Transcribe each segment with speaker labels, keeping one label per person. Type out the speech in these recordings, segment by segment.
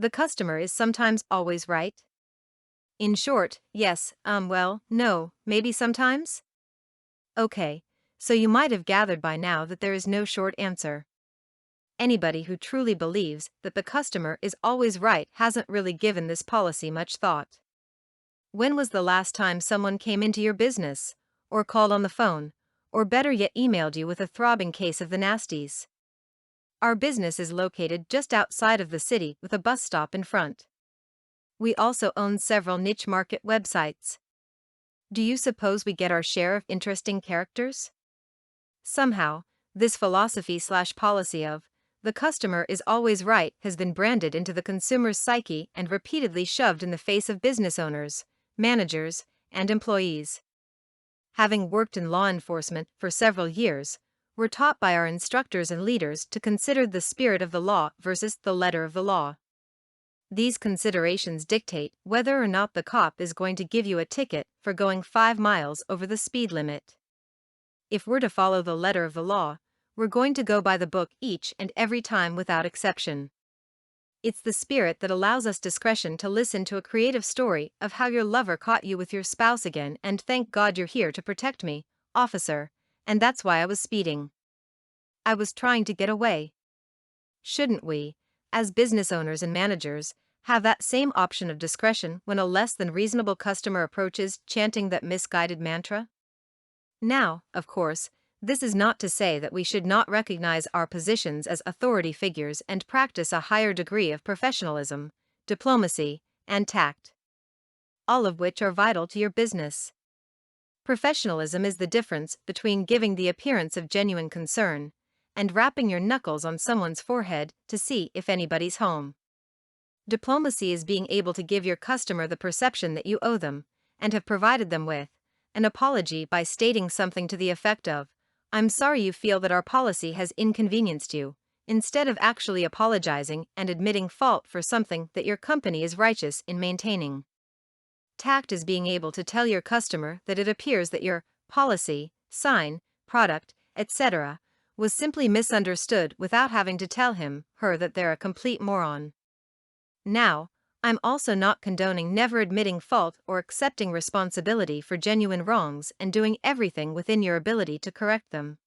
Speaker 1: The customer is sometimes always right? In short, yes, well, no, maybe sometimes? Okay, so you might have gathered by now that there is no short answer. Anybody who truly believes that the customer is always right hasn't really given this policy much thought. When was the last time someone came into your business, or called on the phone, or better yet emailed you with a throbbing case of the nasties? Our business is located just outside of the city with a bus stop in front. We also own several niche market websites. Do you suppose we get our share of interesting characters? Somehow, this philosophy/policy of the customer is always right has been branded into the consumer's psyche and repeatedly shoved in the face of business owners, managers, and employees. Having worked in law enforcement for several years, we're taught by our instructors and leaders to consider the spirit of the law versus the letter of the law. These considerations dictate whether or not the cop is going to give you a ticket for going 5 miles over the speed limit. If we're to follow the letter of the law, we're going to go by the book each and every time without exception. It's the spirit that allows us discretion to listen to a creative story of how your lover caught you with your spouse again and thank God you're here to protect me, officer, and that's why I was speeding. I was trying to get away. Shouldn't we, as business owners and managers, have that same option of discretion when a less than reasonable customer approaches chanting that misguided mantra? Now, of course, this is not to say that we should not recognize our positions as authority figures and practice a higher degree of professionalism, diplomacy, and tact, all of which are vital to your business. Professionalism is the difference between giving the appearance of genuine concern and rapping your knuckles on someone's forehead to see if anybody's home. Diplomacy is being able to give your customer the perception that you owe them, and have provided them with, an apology by stating something to the effect of, "I'm sorry you feel that our policy has inconvenienced you," instead of actually apologizing and admitting fault for something that your company is righteous in maintaining. Tact is being able to tell your customer that it appears that your policy, sign, product, etc., was simply misunderstood without having to tell him, her that they're a complete moron. Now, I'm also not condoning never admitting fault or accepting responsibility for genuine wrongs and doing everything within your ability to correct them.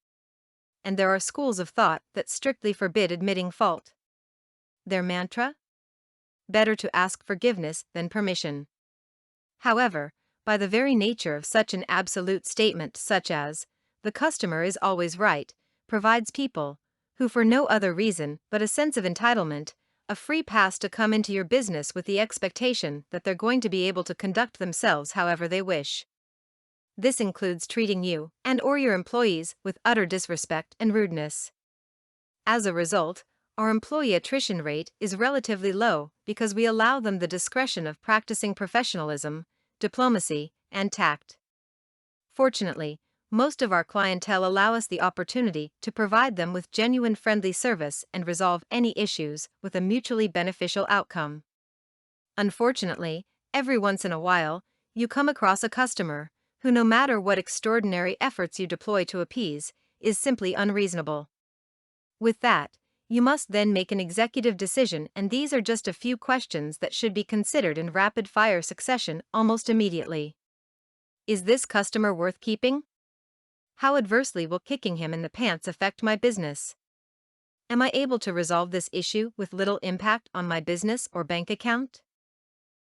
Speaker 1: And there are schools of thought that strictly forbid admitting fault. Their mantra? Better to ask forgiveness than permission. However, by the very nature of such an absolute statement such as, "The customer is always right," provides people, who for no other reason but a sense of entitlement, a free pass to come into your business with the expectation that they're going to be able to conduct themselves however they wish. This includes treating you and/or your employees with utter disrespect and rudeness. As a result, our employee attrition rate is relatively low because we allow them the discretion of practicing professionalism, diplomacy, and tact. Fortunately, most of our clientele allow us the opportunity to provide them with genuine friendly service and resolve any issues with a mutually beneficial outcome. Unfortunately, every once in a while, you come across a customer who, no matter what extraordinary efforts you deploy to appease, is simply unreasonable. With that, you must then make an executive decision, and these are just a few questions that should be considered in rapid-fire succession almost immediately. Is this customer worth keeping? How adversely will kicking him in the pants affect my business? Am I able to resolve this issue with little impact on my business or bank account?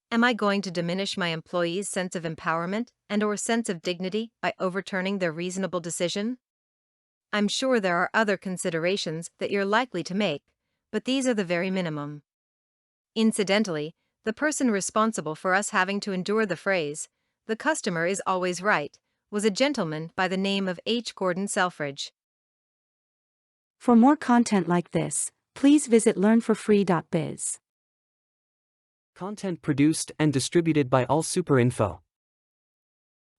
Speaker 1: Am I going to diminish my employees' sense of empowerment and/or sense of dignity by overturning their reasonable decision? I'm sure there are other considerations that you're likely to make, but these are the very minimum. Incidentally, the person responsible for us having to endure the phrase, "The customer is always right," was a gentleman by the name of H. Gordon Selfridge.
Speaker 2: For more content like this, please visit learnforfree.biz.
Speaker 3: Content produced and distributed by AllSuperInfo.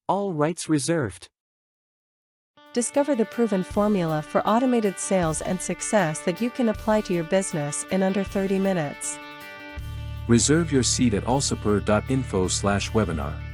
Speaker 3: All rights reserved.
Speaker 4: Discover the proven formula for automated sales and success that you can apply to your business in under 30 minutes.
Speaker 5: Reserve your seat at allsuper.info/webinar.